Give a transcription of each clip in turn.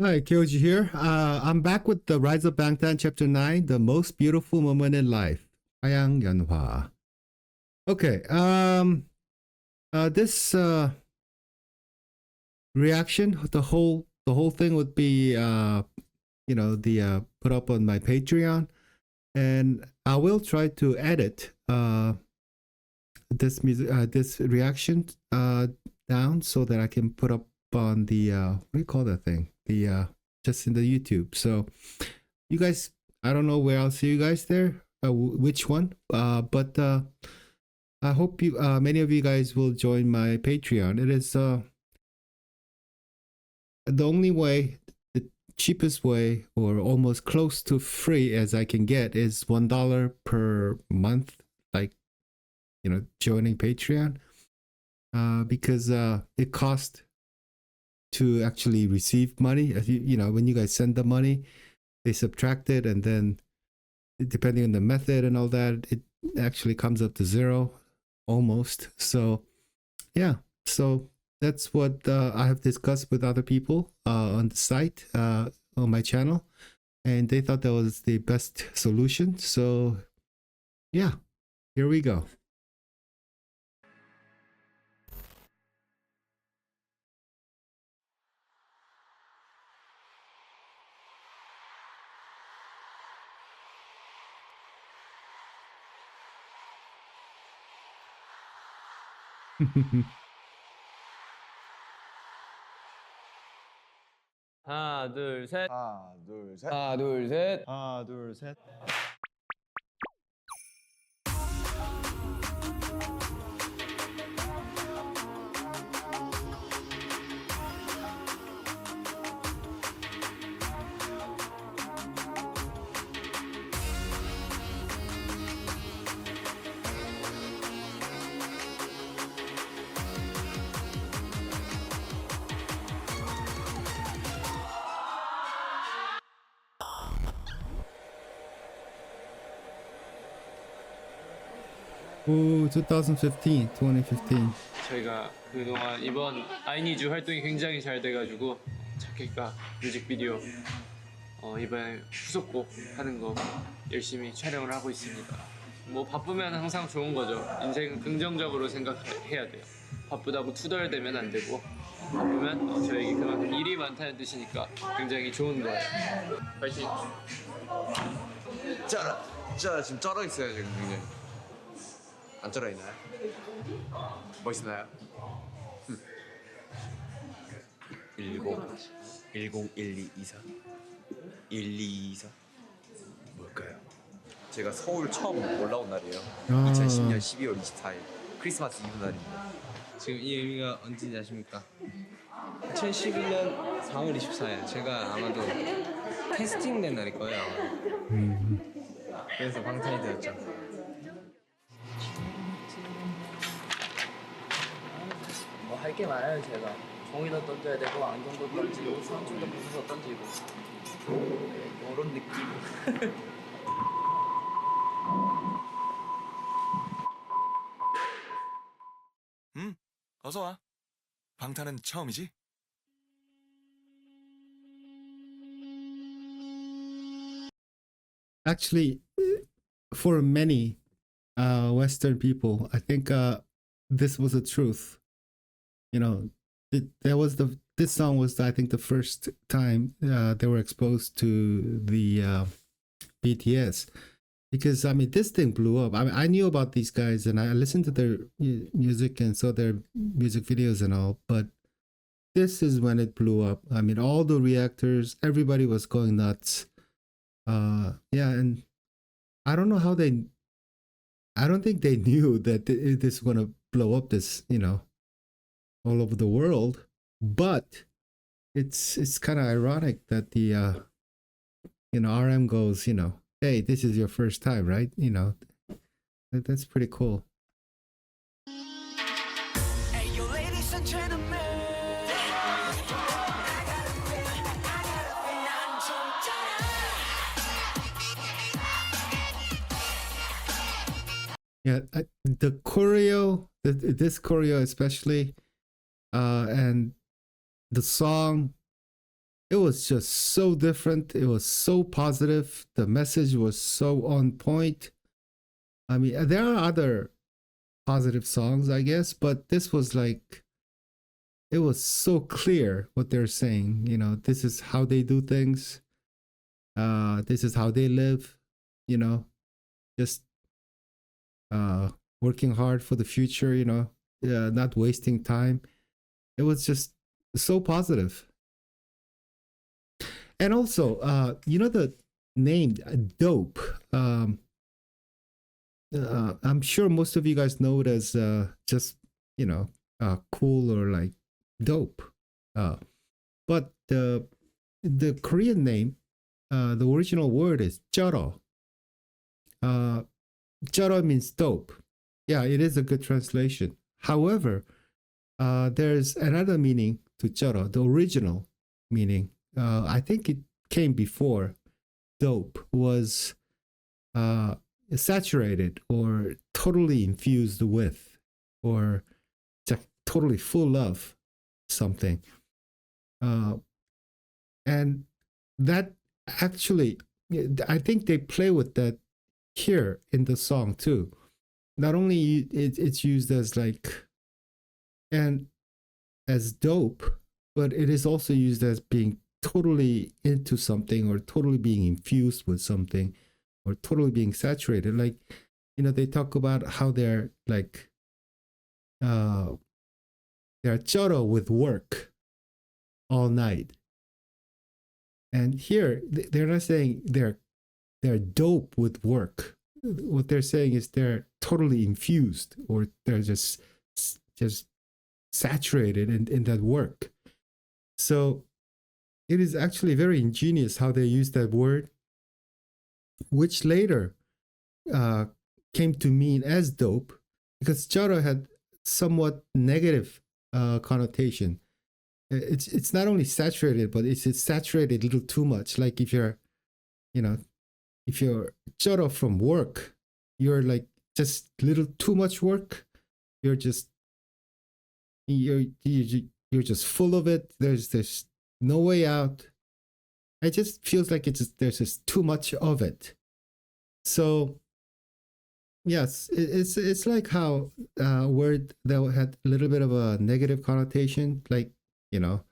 Hi, Kyoji here. I'm back with the Rise of Bangtan Chapter 9, The Most Beautiful Moment in Life. Hayang Yeonhwa. Okay, this reaction, the whole thing would be, put up on my Patreon, and I will try to edit this reaction down so that I can put up on the what do you call that thing? The just in the YouTube. So you guys, I don't know where I'll see you guys there, which one, but I hope you many of you guys will join my Patreon. It is the only way, the cheapest way, or almost close to free as I can get, is $1 per month, like, joining Patreon, because it costs to actually receive money. When you guys send the money, they subtract it, and then depending on the method and all that, it actually comes up to zero almost. So yeah, so that's what I have discussed with other people on the site, on my channel, and they thought that was the best solution. So yeah, here we go. 하나, 둘, 셋. 하나, 둘, 셋. 하나, 둘, 셋. 하나, 둘, 셋. Ooh, 2015. 저희가 그동안 이번 I Need You 활동이 굉장히 잘 돼가지고 자켓과 뮤직비디오 이번에 후속곡 하는 거 열심히 촬영을 하고 있습니다. 뭐 바쁘면 항상 좋은 거죠. 인생은 긍정적으로 생각해야 돼요. 바쁘다고 투덜대면 안 되고, 바쁘면 저에게 그만큼 일이 많다는 뜻이니까 굉장히 좋은 거예요. 파이팅! 쩔어 지금 쩔어 있어요 지금 굉장히. 안 쩔어 있나요? 멋있나요? 101224 1224 뭘까요? 제가 서울 처음 올라온 날이에요. 2010년 12월 24일 크리스마스 이브 날입니다. 지금 이 의미가 언제인지 아십니까? 2011년 4월 24일 제가 아마도 캐스팅된 날일 거예요. 그래서 방탄이 되었죠. 뭐 할 게 많아요. 제가 종이도 던져야 되고 안경도 던지고 상추도 부숴서 던지고 그런 느낌. 어서 와. 방탄은 처음이지? Actually, for many Western people, I think this was the truth. This song was, I think, the first time they were exposed to the BTS, because I mean, this thing blew up. I mean, I knew about these guys and I listened to their music and saw their music videos and all, but this is when it blew up. I mean, all the reactors, everybody was going nuts. Yeah, and I don't know how I don't think they knew that this was gonna blow up this, all over the world. But it's kind of ironic that the RM goes, hey, this is your first time, right? That's pretty cool. Yeah, the choreo, this choreo especially, and the song, it was just so different. It was so positive. The message was so on point. I mean, there are other positive songs, I guess, but this was like, it was so clear what they're saying. You know, this is how they do things. This is how they live. You know, just working hard for the future. You know, not wasting time. It was just so positive. And also, you know, the name Dope. I'm sure most of you guys know it as just, you know, cool or like dope. But the Korean name, the original word is 쩔어. 쩔어 means dope. Yeah, it is a good translation. However, there's another meaning to 쩔어, the original meaning. I think it came before dope was saturated or totally infused with or just totally full of something. And that actually, I think they play with that here in the song too. Not only it's used as like, and as dope, but it is also used as being totally into something or totally being infused with something or totally being saturated. Like, you know, they talk about how they're like, they're 쩔어 with work all night. And here, they're not saying they're dope with work. What they're saying is they're totally infused or they're just saturated in that work. So it is actually very ingenious how they use that word, which later came to mean as dope, because 쩔어 had somewhat negative connotation. It's not only saturated, but it's saturated a little too much. Like if you're, you know, if you're 쩔어 from work, you're like just a little too much work. You're just you're just full of it. There's no way out. It just feels like there's just too much of it. So yes, it's like how a word that had a little bit of a negative connotation, like, you know,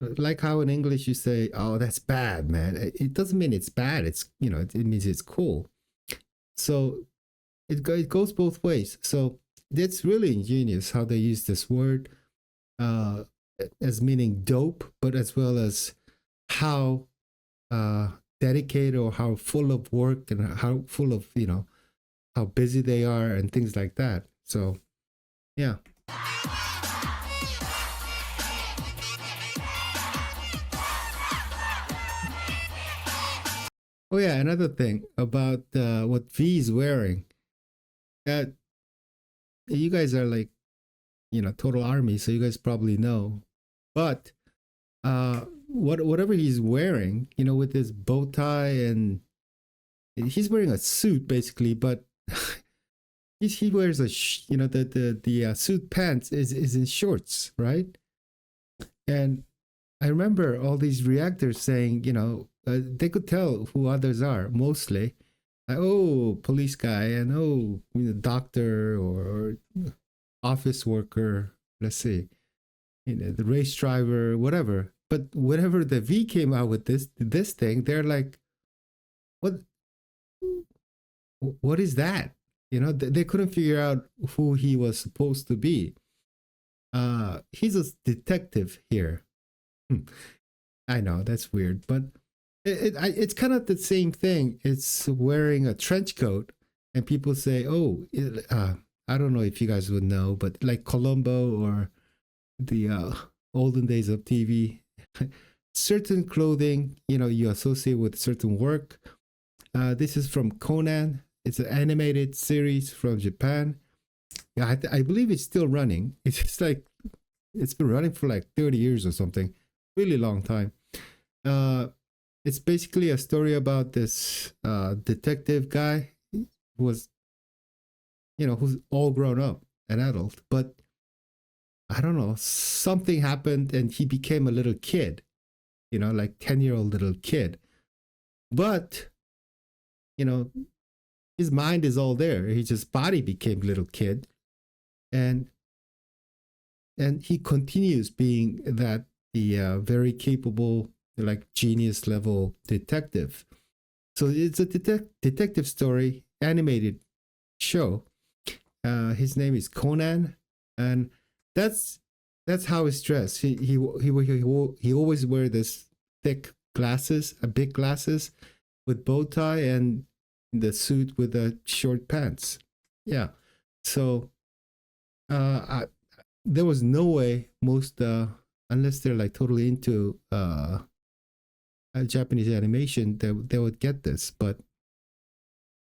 like how in English you say, "Oh, that's bad, man." It doesn't mean it's bad. It's, you know, it means it's cool. So it goes both ways. So it's really ingenious how they use this word as meaning dope, but as well as how dedicated or how full of work and how full of, you know, how busy they are and things like that. So yeah. Oh yeah, another thing about what V is wearing. You guys are like, you know, total army, so you guys probably know. But whatever he's wearing, you know, with his bow tie, and he's wearing a suit basically, but he wears a you know, the suit pants is in shorts, right? And I remember all these reactors saying, you know, they could tell who others are mostly. Oh, police guy, and oh, you know, doctor or office worker. Let's see, you know, the race driver, whatever. But whenever the V came out with this thing, they're like, what is that? You know, they couldn't figure out who he was supposed to be. He's a detective here. I know that's weird, but it's kind of the same thing. It's wearing a trench coat, and people say, "Oh, I don't know if you guys would know, but like Columbo or the olden days of TV, certain clothing, you know, you associate with certain work. This is from Conan. It's an animated series from Japan. Yeah, I believe it's still running. It's just like it's been running for like 30 years or something, really long time. It's basically a story about this detective guy who was, you know, who's all grown up, an adult, but I don't know, something happened and he became a little kid, you know, like 10-year-old little kid. But, you know, his mind is all there. His just body became little kid. And he continues being that the very capable, like genius level detective. So it's a detective story, animated show. His name is Conan, and that's how he's dressed. He always wear this thick glasses, big glasses, with bow tie and the suit with the short pants. Yeah. So there was no way most unless they're like totally into Japanese animation, they would get this. But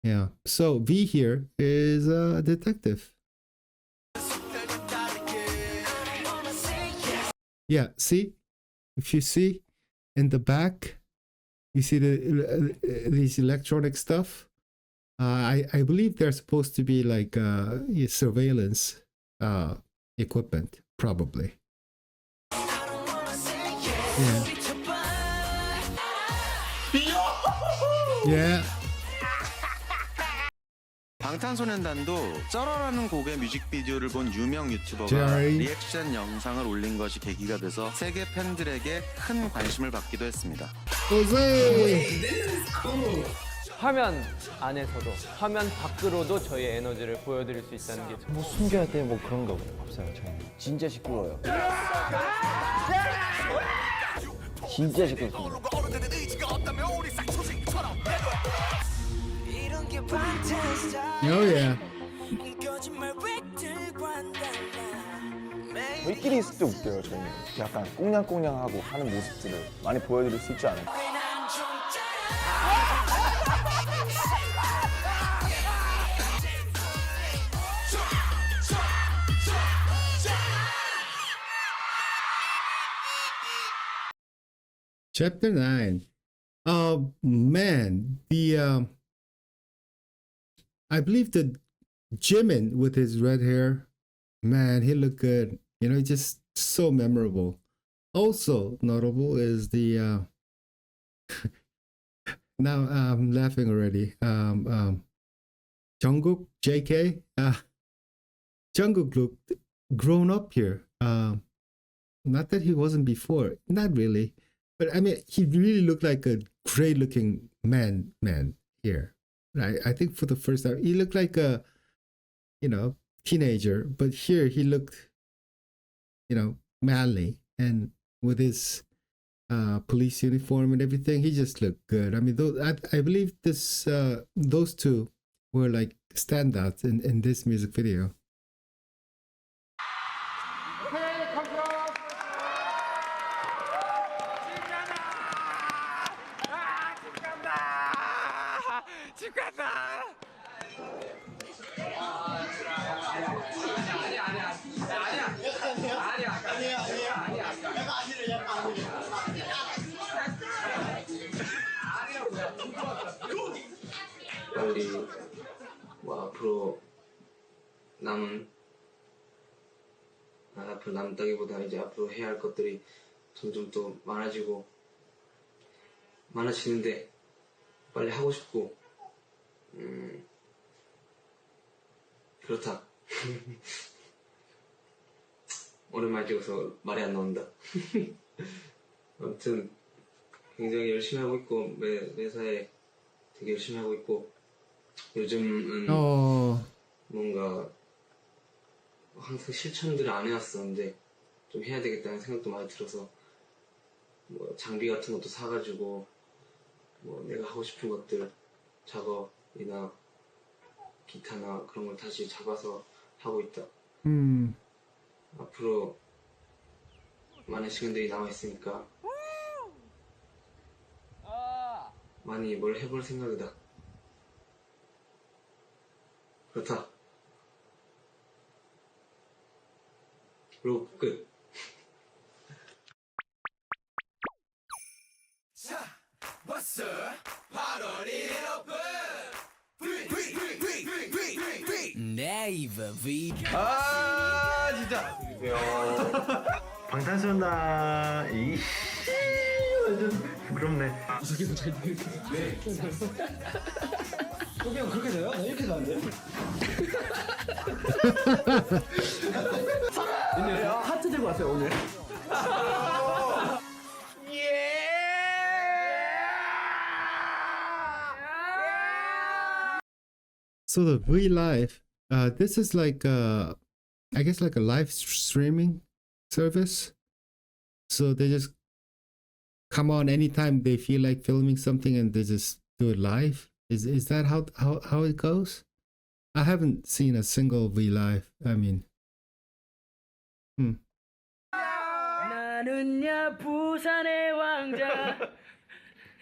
yeah, so V here is a detective. Yeah, see, if you see in the back, you see these electronic stuff. I believe they're supposed to be like surveillance equipment, probably. Yeah. Yeah. 방탄소년단도 쩔어라는 곡의 뮤직비디오를 본 유명 유튜버가 Jerry. 리액션 영상을 올린 것이 계기가 돼서 세계 팬들에게 큰 관심을 받기도 했습니다. Jose. 화면 안에서도 화면 밖으로도 저희의 에너지를 보여드릴 수 있다는 게 뭐 숨겨야 돼 뭐 그런 거 없어요. 저희는 진짜 시끄러워요. 진짜 시끄럽습니다. Oh yeah. 저희끼리 있을 때 웃겨요. 저희는 약간 꽁냥꽁냥하고 하는 모습들을 많이 보여드릴 수 있지 않을까. Chapter 9. Oh man, the I believe the Jimin with his red hair, man, he looked good. You know, just so memorable. Also notable is the now I'm laughing already. Jungkook, JK, Jungkook looked grown up here. Not that he wasn't before, not really, but I mean, he really looked like a great looking man here. I think for the first time, he looked like a, you know, teenager, but here he looked, you know, manly, and with his police uniform and everything, he just looked good. I mean, I believe those two were like standouts in this music video. 빨리 뭐 앞으로 남다기보다 이제 앞으로 해야 할 것들이 점점 또 많아지는데 빨리 하고 싶고 그렇다. 오랜만에 찍어서 말이 안 나온다. 아무튼 굉장히 열심히 하고 있고 매사에 되게 열심히 하고 있고 요즘은 뭔가 항상 실천들을 안 해왔었는데 좀 해야 되겠다는 생각도 많이 들어서 뭐 장비 같은 것도 사가지고 뭐 내가 하고 싶은 것들 작업이나 기타나 그런 걸 다시 잡아서 하고 있다. 앞으로 많은 시간들이 남아있으니까 많이 뭘 해볼 생각이다. 그렇다. 그리고 끝. 자, 왔어. 8월 1일 오픈. 아 진짜. 방탄소년단 이 완전 부끄럽네. 하트 들고 왔어요 오늘. So the V Live, this is like I guess like a live streaming service. So they just come on anytime they feel like filming something and they just do it live. Is that how it goes? I haven't seen a single V Live. I mean, 나는야 부산의 왕자.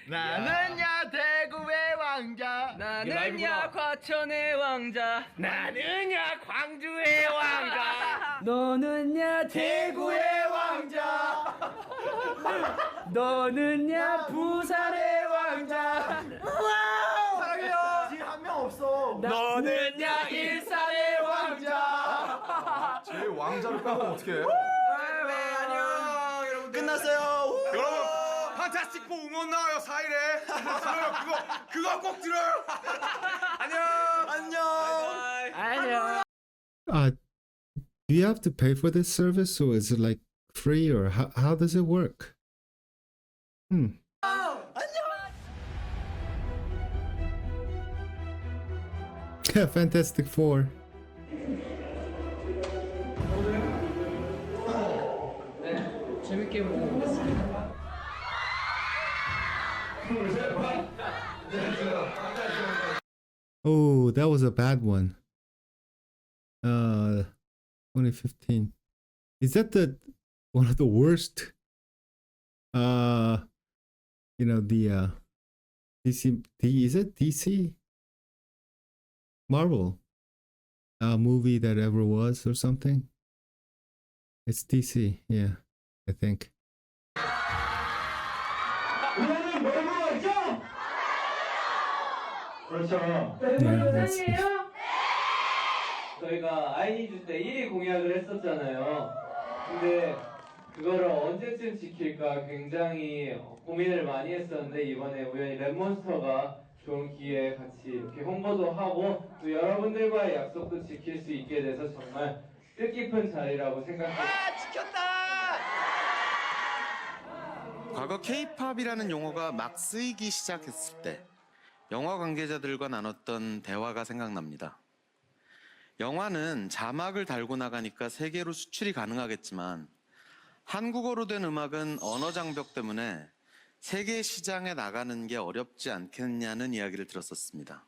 나는야 대구의 왕자. 나는야 과천의 왕자. 나는야 광주의 왕자. 너는야 대구의 왕자. 너는야 부산의 왕자. 사랑해요. 지금 한 명 없어. 너는야 일산의 왕자. 제 왕자를 빼면 어떡해? 안녕 여러분. 끝났어요. 여러분 판타스틱 4 음원 나와요 4일에. 들어요 그거 꼭 들어요. 안녕. 안녕. do you have to pay for this service or is it like free or how does it work? Yeah, Fantastic Four. 재밌게 보고 오겠습니다. Oh, that was a bad one. 2015. Is that the one of the worst? The is it DC Marvel movie that ever was or something? It's DC, yeah, I think. Yeah, that's 저희가 아이니즈 때 1위 공약을 했었잖아요. 근데 그거를 언제쯤 지킬까 굉장히 고민을 많이 했었는데 이번에 우연히 랩몬스터가 좋은 기회에 같이 이렇게 홍보도 하고 또 여러분들과의 약속도 지킬 수 있게 돼서 정말 뜻깊은 자리라고 생각해요. 과거 K-팝이라는 용어가 막 쓰이기 시작했을 때 영화 관계자들과 나눴던 대화가 생각납니다. 영화는 자막을 달고 나가니까 세계로 수출이 가능하겠지만 한국어로 된 음악은 언어 장벽 때문에 세계 시장에 나가는 게 어렵지 않겠냐는 이야기를 들었었습니다.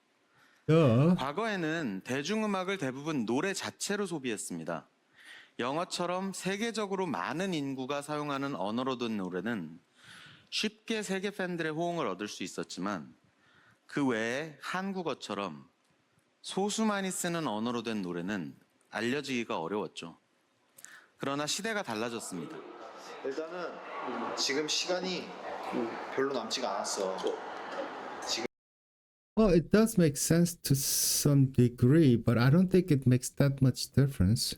과거에는 대중음악을 대부분 노래 자체로 소비했습니다. 영어처럼 세계적으로 많은 인구가 사용하는 언어로 된 노래는 쉽게 세계 팬들의 호응을 얻을 수 있었지만 그 외에 한국어처럼 소수만이 쓰는 언어로 된 노래는 알려지기가 어려웠죠. 그러나 시대가 달라졌습니다. 일단은 지금 시간이 별로 남지가 않았어. Well, it does make sense to some degree, but I don't think it makes that much difference.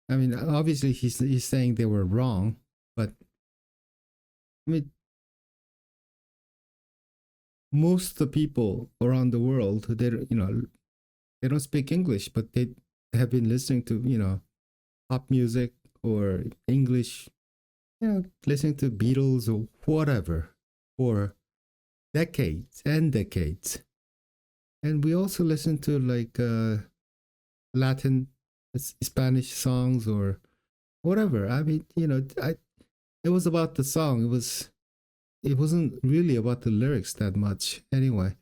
I mean, obviously he's saying they were wrong, but I mean, most of the people around the world, they don't speak English, but they have been listening to pop music or English, listening to Beatles or whatever for decades and decades. And we also listen to like Latin, Spanish songs or whatever. I mean, it was about the song. It wasn't really about the lyrics that much anyway.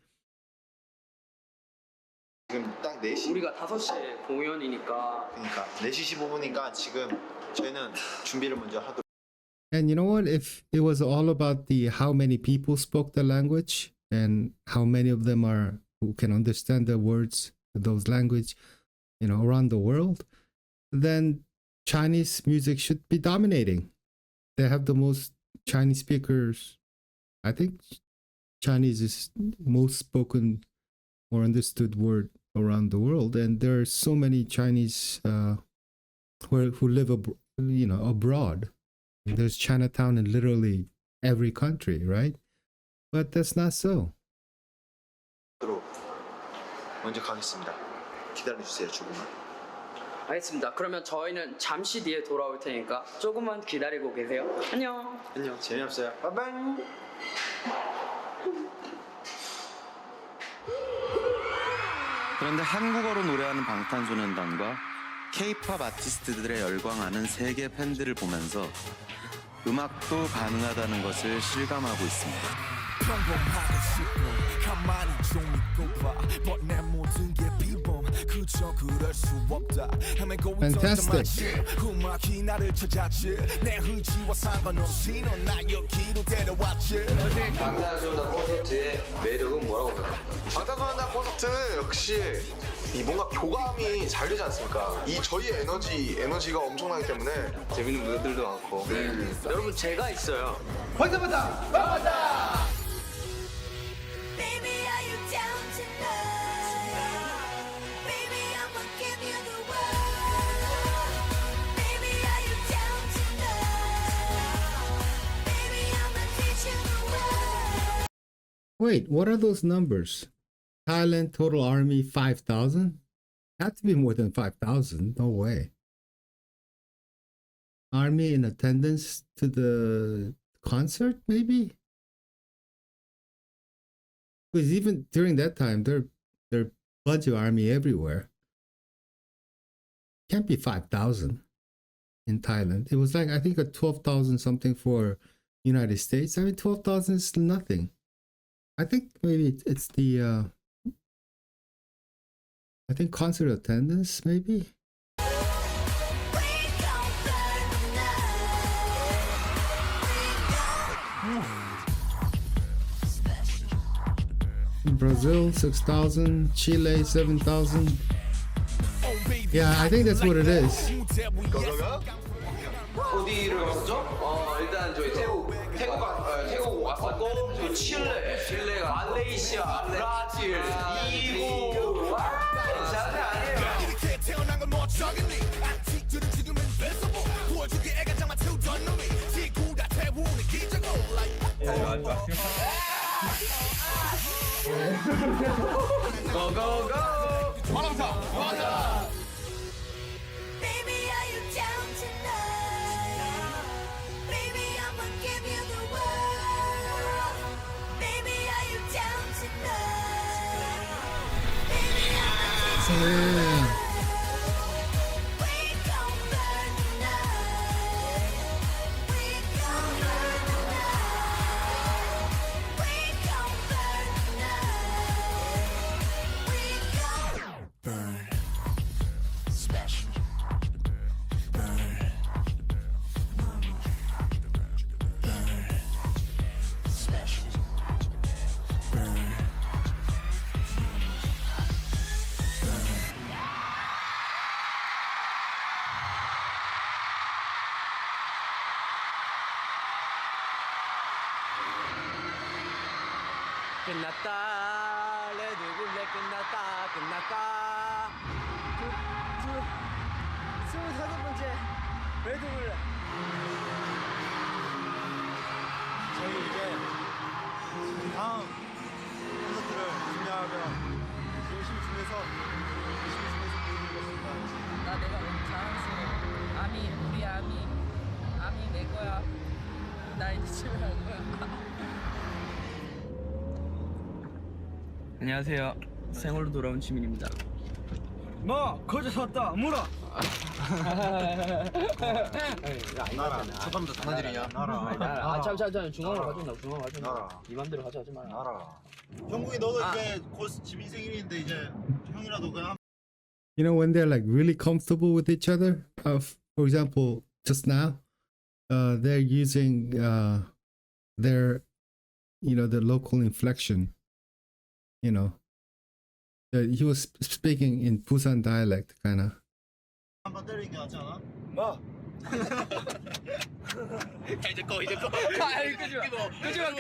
지금 딱 4시. 우리가 5시에 공연이니까. 그러니까 4시 15분이니까 지금 저희는 준비를 먼저 하도록. And you know what? If it was all about the how many people spoke the language and how many of them are who can understand the words those language, around the world, then Chinese music should be dominating. They have the most Chinese speakers. I think Chinese is most spoken or understood word around the world. And there are so many Chinese who live abroad. There's Chinatown in literally every country, right? But that's not so. 먼저 가겠습니다. 기다려주세요, 조금만. 알겠습니다. 그러면 저희는 잠시 뒤에 돌아올 테니까 조금만 기다리고 계세요. 안녕. 안녕. 재미없어요. 바이바이. 그런데 한국어로 노래하는 방탄소년단과 K-팝 아티스트들의 열광하는 세계 팬들을 보면서 음악도 가능하다는 것을 실감하고 있습니다. 평범하고 싶어 가만히 좀 있고 봐 But 내 모든 게 비범 그저 그럴 수 없다 헤매고 있던 음악이 나를 찾았지 내 의지와 상관없이 넌 나 여기로 데려왔지 방탄소년단 콘서트의 매력은 뭐라고 생각해요? 방탄소년단 콘서트 역시 이 뭔가 교감이 잘 되지 않습니까? 이 저희의 에너지가 엄청나기 때문에 재밌는 무대들도 많고 여러분 제가 있어요. 방탄소년단 방탄. Baby, are you down tonight? Baby, I'ma give you the world. Baby, are you down tonight? Baby, I'ma teach you the world. Wait, what are those numbers? Thailand total army 5,000? Have to be more than 5,000. No way. Army in attendance to the concert, maybe? Because even during that time, there are bunch of army everywhere. Can't be 5,000 in Thailand. It was like, I think, a 12,000 something for United States. I mean, 12,000 is nothing. I think maybe it's the I think concert attendance, maybe. Brazil 6,000, Chile 7,000. Yeah, I think that's what it is. 어디를 갔었죠? 일단 저희 태국 왔었고 저 칠레가 말레이시아, 브라질, 이고 장난 아니에요. 태어난 건 멋쩍이니 안티들은 지금은 뺏어보 보여주기 애가 장마 태우던 놈이 지구가 태우는 기적으로 고고고 화랑사 Baby, are you down tonight? Baby, I'ma give you the world. Baby, are you down tonight? Baby, I'ma teach you the world. We gon' burn tonight. We gon' burn tonight. We gon' burn tonight. We gon' burn special burn special burn 끝났다 레드불레 끝났다 25번째 레드불레 저희 이제 다음 콘서트를 준비하며 열심히 준비해서 보여드리겠습니다. 나 내가 너무 자랑스러워. 아미 우리 아미 내 거야. 나 이제 집에 갈 거야. 안녕하세요. 생얼로 돌아온 지민입니다. 뭐 거저 섰다 물어. 나라. 초반부터 장난질이냐? 나라. 참 중앙으로 가준다. 네 맘대로 가자 하지 마라. 나라. 형국이 너도 이제 곧 지민 생일인데 이제 형이라도 그냥. You know, when they're like really comfortable with each other, for example, just now, they're using their, the local inflection. He was speaking in Busan dialect, kind of. 한번 때리는 게 낫지 않아? 뭐? 이제 꺼. 끄지마.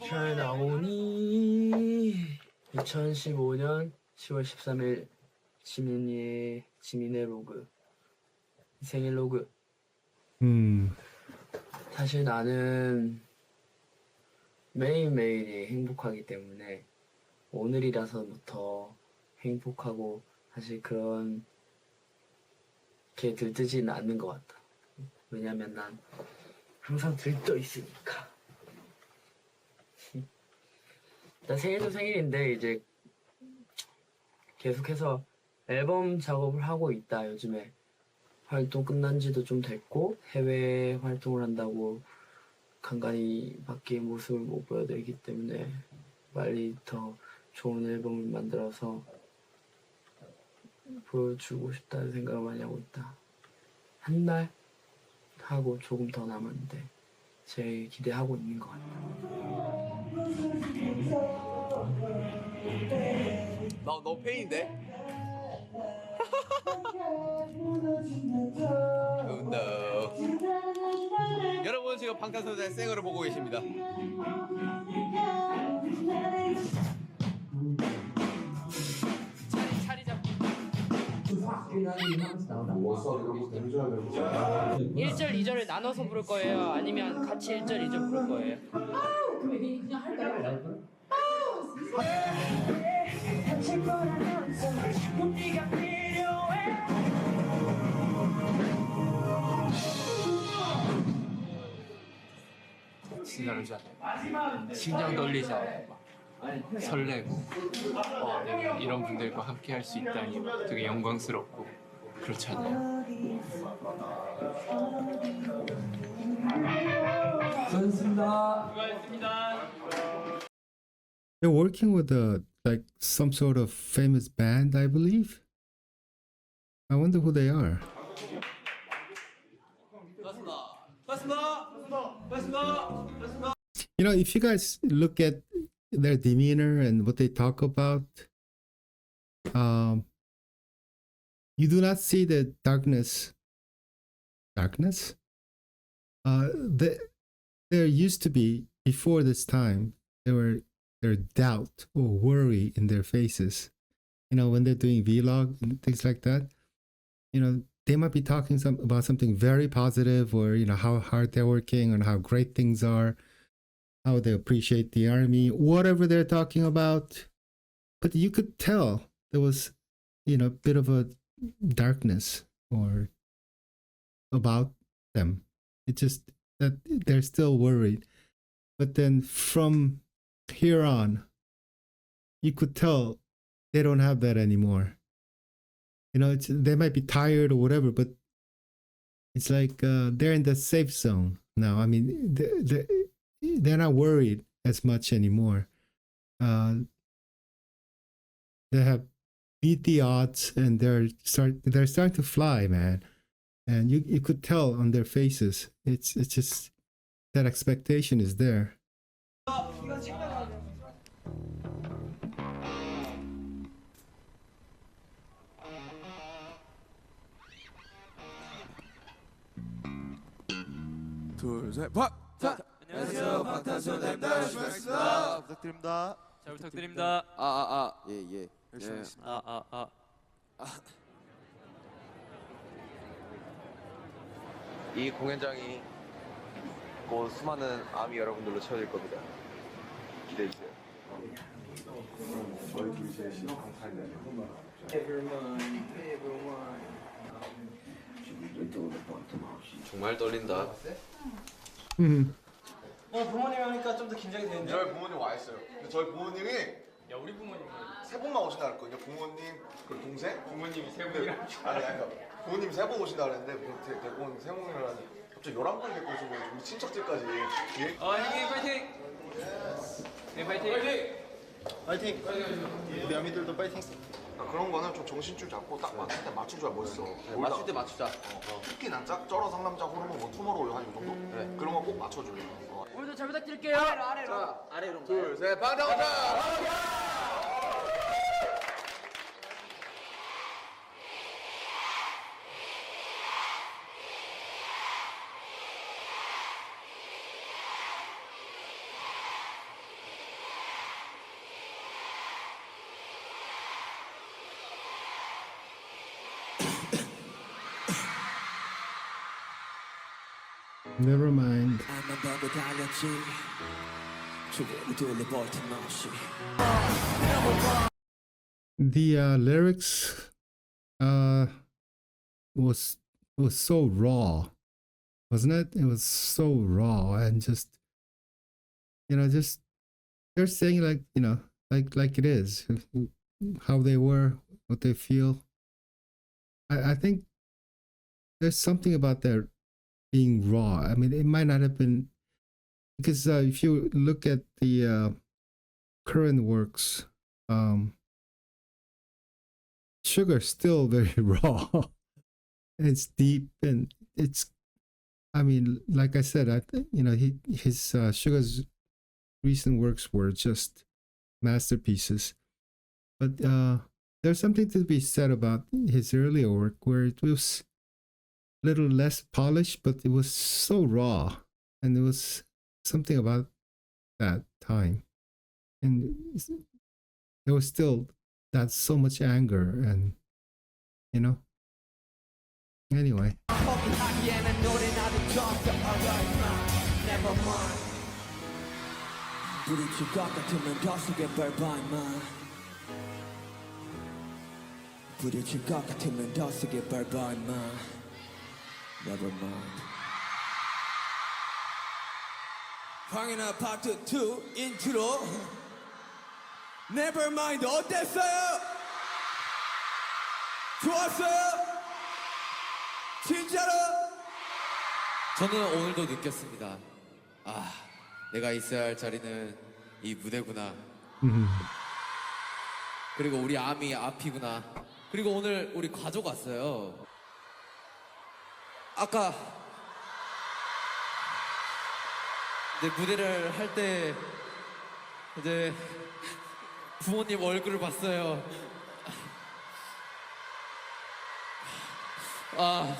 잘 나오니 2015년 10월 13일 지민의 로그 생일 로그. 사실 나는 매일매일이 행복하기 때문에 오늘이라서부터 행복하고 사실 그런 게 들뜨지는 않는 것 같다. 왜냐면 난 항상 들떠 있으니까. 나 생일도 생일인데 이제 계속해서 앨범 작업을 하고 있다. 요즘에 활동 끝난 지도 좀 됐고 해외 활동을 한다고 간간히 밖의 모습을 못 보여드리기 때문에 빨리 더 좋은 앨범을 만들어서 보여주고 싶다는 생각을 많이 하고 있다. 한 달 하고 조금 더 남았는데 제일 기대하고 있는 것 같다. 나 너 팬인데? 여러분 지금 방탄소년단의 생얼을 보고 계십니다. 자리 잡기. 1절, 2절을 나눠서 부를 거예요? 아니면 같이 1절, 2절 부를 거예요? 그냥 할까요? 진짜 그러잖아요. 심장 떨리잖아요. 설레고 내가 이런 분들과 함께 할 수 있다니 되게 영광스럽고 그렇잖아요. 수고하셨습니다. They're working with like some sort of famous band, I believe. I wonder who they are. You know, if you guys look at their demeanor and what they talk about, you do not see the darkness. Darkness? There used to be, before this time, there doubt or worry in their faces. You know, when they're doing vlog and things like that, you know, they might be talking about something very positive, or, you know, how hard they're working and how great things are, how they appreciate the army, whatever they're talking about. But you could tell there was, you know, a bit of a darkness or about them. It's just that they're still worried. But then from here on, you could tell they don't have that anymore. You know, they might be tired or whatever, but it's like they're in the safe zone now. I mean, they're not worried as much anymore. They have beat the odds, and they're starting to fly, man. And you could tell on their faces. It's just that expectation is there. 둘, 셋, 박탄! 안녕하세요, 방탄소년단입니다. 반갑습니다. 부탁드립니다. 잘 부탁드립니다. 예. 열심히 하겠습니다. 이 공연장이 곧 수많은 아미 여러분들로 채워질 겁니다. 기대해주세요. 저희 둘이 제일 신호 강탈이네요. 정말 떨린다. 부모님 하니까 좀 더 긴장이 되는데. 저희 부모님 와 있어요. 근데 저희 부모님이 우리 부모님은 세 분만 오신다 그랬거든요. 부모님 그리고 동생. 부모님이 세 분이랑 아니 부모님 세 분 오신다 그랬는데 대부분 세 분이라는 갑자기 11분 데리고 오시고 우리 친척들까지. 형님 파이팅! 네 파이팅! 파이팅! 우리 아미들도 파이팅! 그런 거는 좀 정신줄 잡고 딱 맞출 때 맞춰줘야 멋있어. 맞출 때 맞추자. 특히 난짝 쩔어 상남자 호르몬 뭐 투모로우 한이 정도? 네. 그런 거 꼭 맞춰줘요. 오늘도 잘 부탁드릴게요. 아래로. 자, 아래로. 둘, 셋, 방탄소년단! Never mind. 안만 보고 달렸지 주위를 둘러볼 틈 없이 The lyrics was so raw, wasn't it? It was so raw and just just they're saying like like it is how they were, what they feel. I think there's something about their being raw. I mean, it might not have been because if you look at the current works, Sugar's still very raw. It's deep and it's. I mean, like I said, his Sugar's recent works were just masterpieces, but there's something to be said about his earlier work where it was a little less polished, but it was so raw, and there was something about that time, and there was still that so much anger, and anyway. 부딪힐 것 같으면 더 세게 밟아만 부딪힐 것 같으면 더 세게 밟아만 Never mind 황인아 파트 2 인트로 Never mind 어땠어요? 좋았어요? 진짜로? 저는 오늘도 느꼈습니다. 아, 내가 있어야 할 자리는 이 무대구나. 그리고 우리 아미 앞이구나. 그리고 오늘 우리 가족 왔어요. 아까 내 무대를 할 때 이제 부모님 얼굴을 봤어요. 아,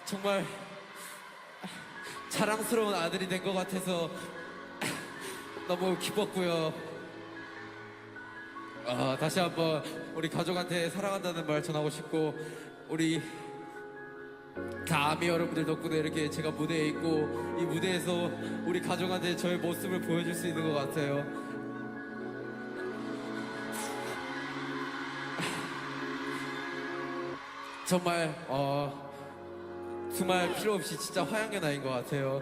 정말 자랑스러운 아들이 된 것 같아서 너무 기뻤고요. 다시 한번 우리 가족한테 사랑한다는 말 전하고 싶고 우리 아미 여러분들 덕분에 이렇게 제가 무대에 있고 이 무대에서 우리 가족한테 저의 모습을 보여줄 수 있는 것 같아요. 정말 두말 필요 없이 진짜 화양의 나이인 것 같아요.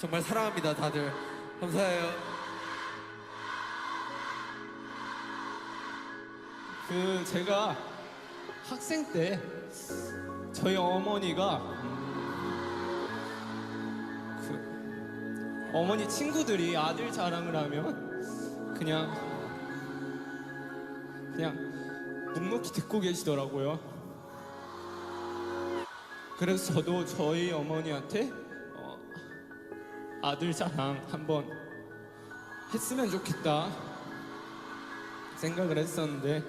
정말 사랑합니다 다들. 감사해요. 제가 학생 때 저희 어머니가 어머니 친구들이 아들 자랑을 하면 그냥 묵묵히 듣고 계시더라고요. 그래서 저도 저희 어머니한테 아들 자랑 한번 했으면 좋겠다 생각을 했었는데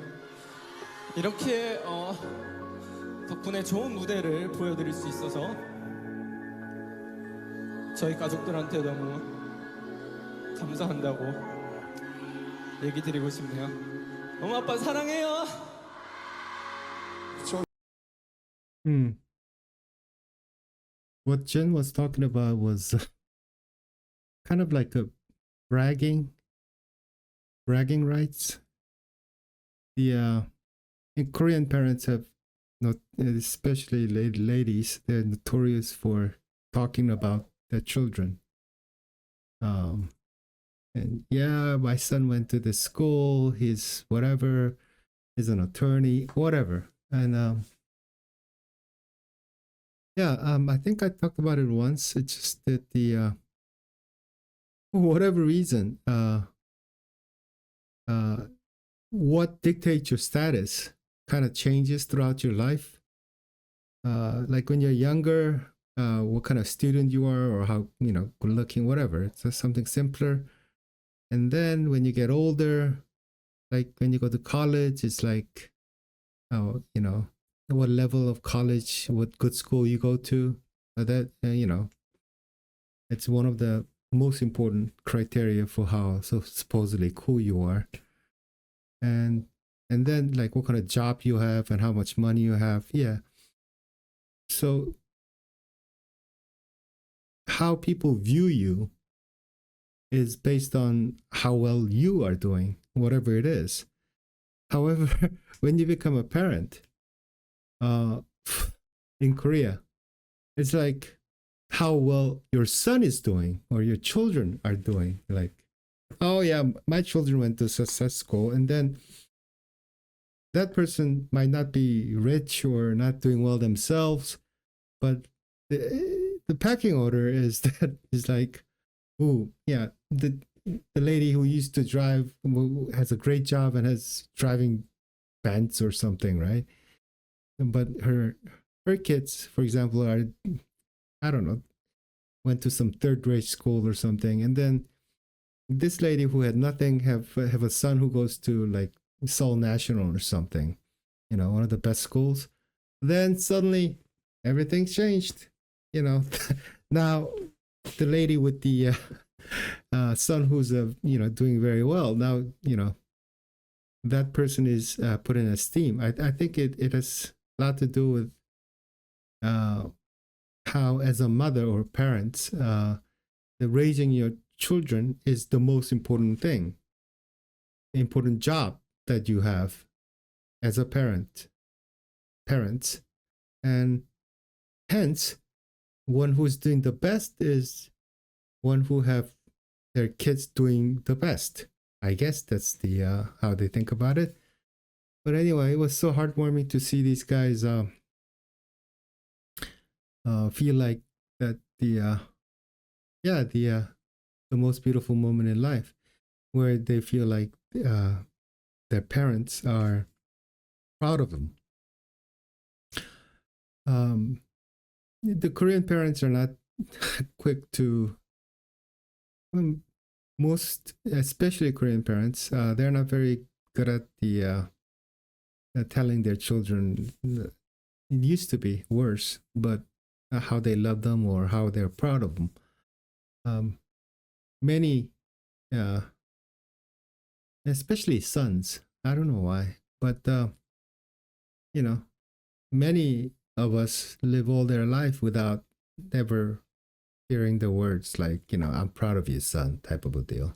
이렇게 덕분에 좋은 무대를 보여드릴 수 있어서 저희 가족들한테 너무 감사한다고 얘기 드리고 싶네요. 엄마 아빠 사랑해요. What Jen was talking about was kind of like a bragging rights. The Korean parents have not, especially ladies, they're notorious for talking about their children. And yeah, my son went to this school. He's whatever. He's an attorney, whatever. And I think I talked about it once. It's just that the for whatever reason, what dictates your status kind of changes throughout your life. Like when you're younger, what kind of student you are, or how good looking, whatever. It's just something simpler. And then when you get older, like when you go to college, it's like, what level of college, what good school you go to. That it's one of the most important criteria for how supposedly cool you are. And then like what kind of job you have and how much money you have. Yeah. So how people view you is based on how well you are doing, whatever it is. However, when you become a parent, in Korea, it's like how well your son is doing or your children are doing. Like, oh yeah, my children went to success school, and then that person might not be rich or not doing well themselves, but the packing order is that is like, oh yeah, the lady who used to drive, who has a great job and has driving Benz or something, right? But her kids, for example, are, I don't know, went to some third grade school or something, and then this lady who had nothing have a son who goes to like Seoul National or something, you know, one of the best schools. Then suddenly everything's changed, you know. Now the lady with the son who's you know, doing very well now, you know, that person is put in esteem. I think it has a lot to do with how, as a mother or parents, raising your children is the most important thing, important job that you have as a parents, and hence one who's doing the best is one who have their kids doing the best. I guess that's the how they think about it. But anyway, it was so heartwarming to see these guys feel like that the most beautiful moment in life, where they feel like their parents are proud of them. The Korean parents are not quick to, most, especially Korean parents, they're not very good at the telling their children. It used to be worse, but how they love them or how they're proud of them. Many, especially sons, I don't know why, but you know, many of us live all their life without ever hearing the words like, you know, I'm proud of you, son, type of a deal.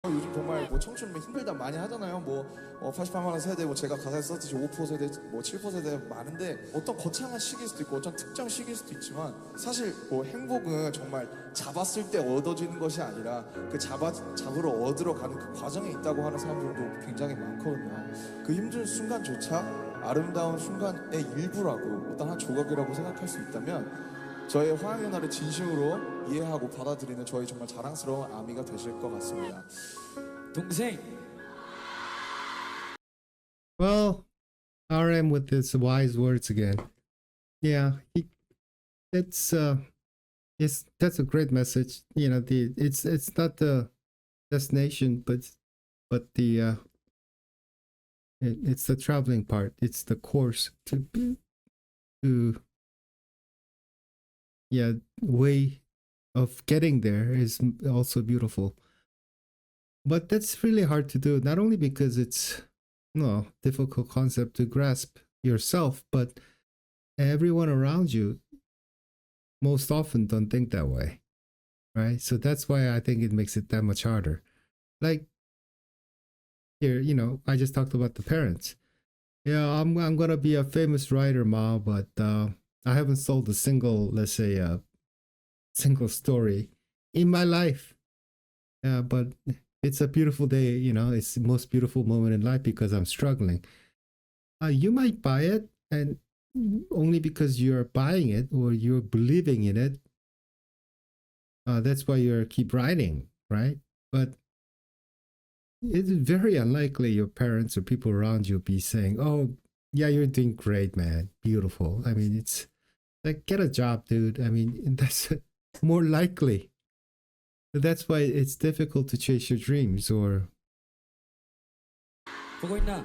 요즘 정말 뭐 청춘 힘들다 많이 하잖아요. 뭐 88만 원 세대, 뭐 제가 가사에 썼듯이 5% 세대, 뭐 7% 세대 많은데 어떤 거창한 시기일 수도 있고 어떤 특정 시기일 수도 있지만 사실 뭐 행복은 정말 잡았을 때 얻어지는 것이 아니라 그 잡으러 얻으러 가는 그 과정에 있다고 하는 사람들도 굉장히 많거든요. 그 힘든 순간조차 아름다운 순간의 일부라고 어떤 한 조각이라고 생각할 수 있다면 저의 화양의 날을 진심으로 이해하고 받아들이는 저희 정말 자랑스러운 아미가 되실 것 같습니다. 동생. Well, RM with his wise words again. Yeah, that's a great message. You know, it's not the destination, but the it's the traveling part. It's the course to way of getting there is also beautiful. But that's really hard to do, not only because it's difficult concept to grasp yourself, but everyone around you most often don't think that way, right? So that's why I think it makes it that much harder. Like here, you know, I just talked about the parents. Yeah, I'm gonna be a famous writer, Ma, but I haven't sold a single, let's say, single story in my life. But it's a beautiful day, you know, it's the most beautiful moment in life because I'm struggling. You might buy it, and only because you're buying it or you're believing in it. That's why you keep writing, right? But it's very unlikely your parents or people around you be saying, "Oh, yeah, you're doing great, man. Beautiful." I mean, it's like, get a job, dude. I mean, that's more likely. That's why it's difficult to chase your dreams. Or 보고 있나?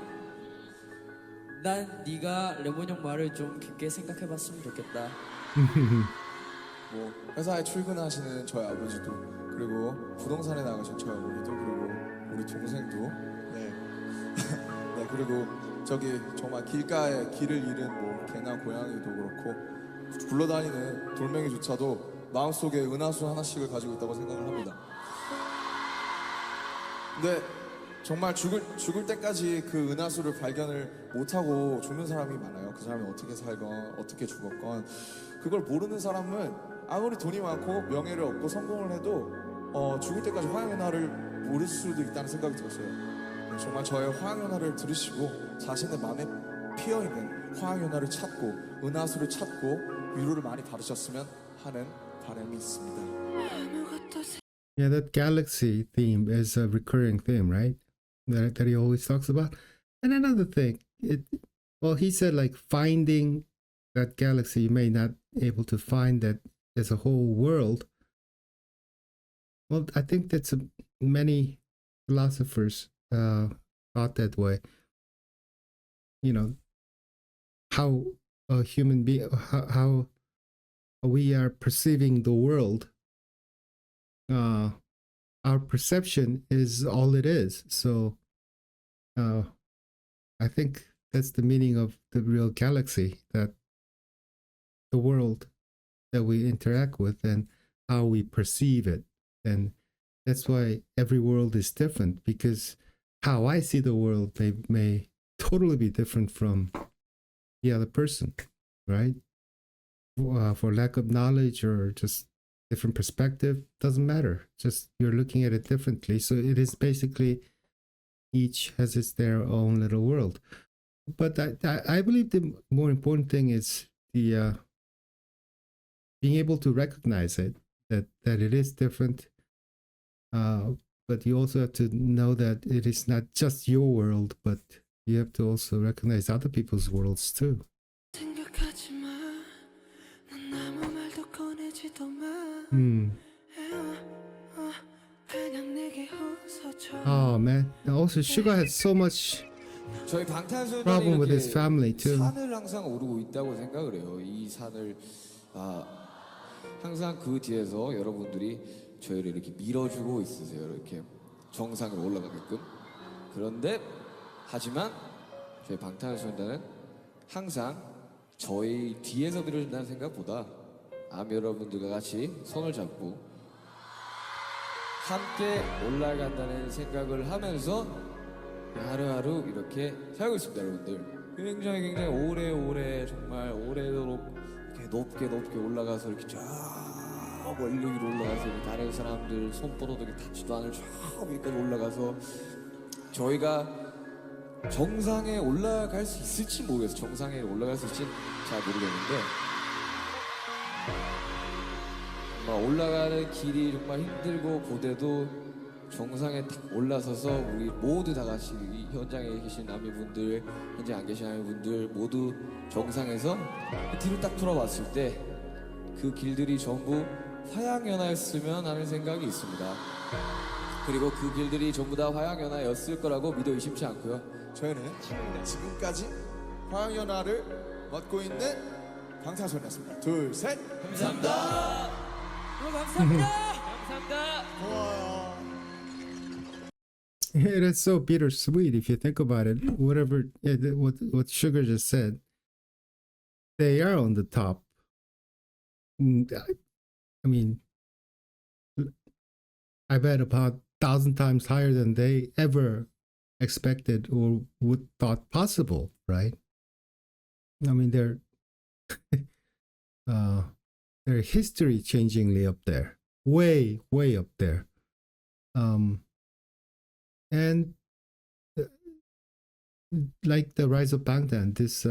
난 네가 레몬 형 말을 좀 깊게 생각해봤으면 좋겠다. 뭐 회사에 출근하시는 저희 아버지도, 그리고 부동산에 나가신 저희 어머니도, 그리고 우리 동생도, 네, 네, 그리고 저기 정말 길가에 길을 잃은 뭐 개나 고양이도 그렇고 굴러다니는 돌멩이조차도 마음속에 은하수 하나씩을 가지고 있다고 생각을 합니다. 근데 정말 죽을 때까지 그 은하수를 발견을 못하고 죽는 사람이 많아요. 그 사람이 어떻게 살건 어떻게 죽었건 그걸 모르는 사람은 아무리 돈이 많고 명예를 얻고 성공을 해도 죽을 때까지 화양연화를 모를 수도 있다는 생각이 들었어요. 정말 저의 화양연화를 들으시고 자신의 마음에 피어있는 화양연화를 찾고 은하수를 찾고 위로를 많이 받으셨으면 하는 바람이 있습니다. Yeah, that galaxy theme is a recurring theme, right? That he always talks about. And another thing, well, he said like finding that galaxy, you may not able to find that as a whole world. Well, I think that's many philosophers thought that way. You know, how a human being, how we are perceiving the world. Our perception is all it is. So I think that's the meaning of the real galaxy, that the world that we interact with and how we perceive it. And that's why every world is different, because how I see the world may totally be different from the other person, right? For lack of knowledge or just different perspective, doesn't matter. Just you're looking at it differently. So it is basically each has their own little world. But I believe the more important thing is the being able to recognize it, that it is different. But you also have to know that it is not just your world, but you have to also recognize other people's worlds too. Oh man! Also, Suga had so much 저희 방탄소년단이 problem with his 이렇게 family too. 산을 항상 오르고 있다고 생각을 해요. 이 산을 항상 그 뒤에서 여러분들이 저희를 이렇게 밀어주고 있으세요. 이렇게 정상으로 올라가게끔. 그런데 하지만 저희 방탄소년단은 항상 저희 뒤에서 밀어준다는 생각보다 여러분들과 같이 손을 잡고 함께 올라간다는 생각을 하면서 하루하루 이렇게 살고 있습니다, 여러분들. 굉장히 오래오래 정말 오래도록 이렇게 높게 올라가서 이렇게 쫙 멀리 위로 올라가서 다른 사람들 손바닥도 닿지도 않을 쫙 위까지 올라가서 저희가 정상에 올라갈 수 있을지 모르겠어요. 정상에 올라갈 수 있을지 잘 모르겠는데 올라가는 길이 정말 힘들고 고되도 정상에 딱 올라서서 우리 모두 다 같이 현장에 계신 아미분들, 현장에 안 계신 아미분들 모두 정상에서 뒤로 딱 돌아봤을 때 그 길들이 전부 화양연화였으면 하는 생각이 있습니다. 그리고 그 길들이 전부 다 화양연화였을 거라고 믿어 의심치 않고요. 저희는 지금까지 화양연화를 맡고 있는 방탄소년단이었습니다. 둘, 셋. 감사합니다. 감사합니다. 고마워요. Yeah, that's so bittersweet if you think about it. Whatever, what Sugar just said, they are on the top. I mean, I bet about 1,000 times higher than they ever expected or would thought possible, right? I mean, they're they're history changingly up there, way up there. And like the Rise of Bangtan, this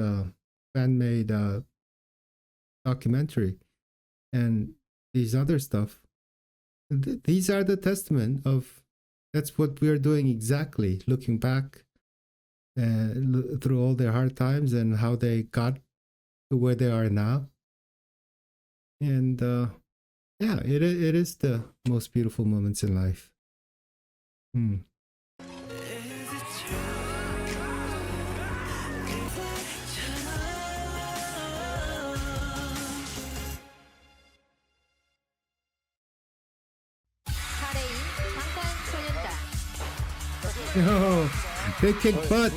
fan-made documentary, and these other stuff, these are the testament of that's what we're doing exactly, looking back through all their hard times and how they got to where they are now. And yeah, it is the most beautiful moments in life. Oh, they kick butt.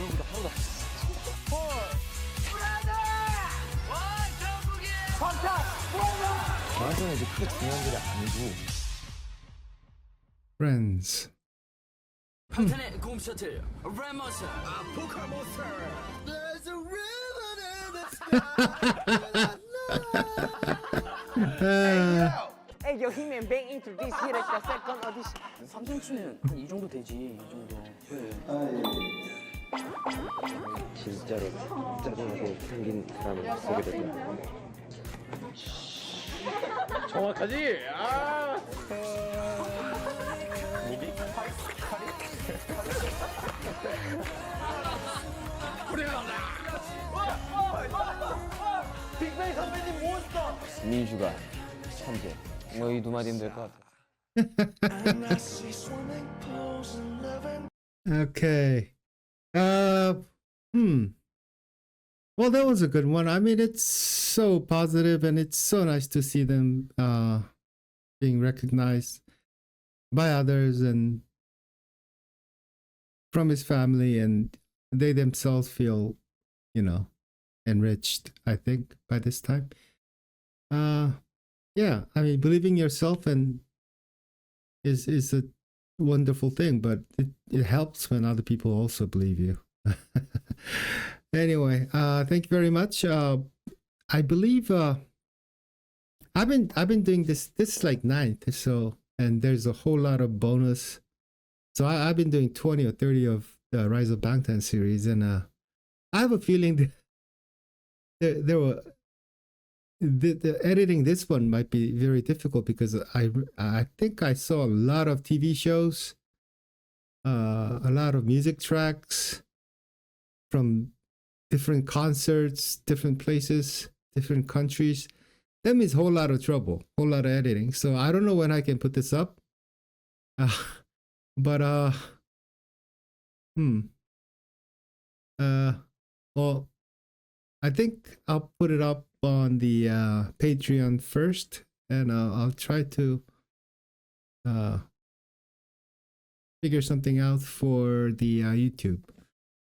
방탄 그건 이제 크게 중요한 일이 아니고. Friends. 방탄의 곰 셔틀 레몬스 보컬 몬스터 There's a river in the sky Hey, yo, he man bang into this here at the second audition. 3cm는 한 이 정도 되지, 이 정도. 그래. 진짜로 짜증나게 생긴 사람을 보게 됐다. 정확하지? 아! 목이? 빅뱅 선배님 몬스터! 민슈가 천재. 뭐 이 두 마디면 될 것 같아. Okay. Well, that was a good one. I mean, it's so positive and it's so nice to see them being recognized by others and from his family, and they themselves feel, you know, enriched, I think, by this time. Yeah, I mean, believing yourself and is a wonderful thing, but it helps when other people also believe you. Anyway, thank you very much. I believe I've been doing this is like 9th, so, and there's a whole lot of bonus. So I've been doing 20 or 30 of the Rise of Bangtan series, and I have a feeling that there were the editing this one might be very difficult because I think I saw a lot of TV shows, a lot of music tracks from different concerts, different places, different countries. That means a whole lot of trouble, whole lot of editing. So I don't know when I can put this up. Well, I think I'll put it up on the Patreon first, and I'll try to figure something out for the YouTube.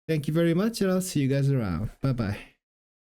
Thank you very much, and I'll see you guys around. Bye bye.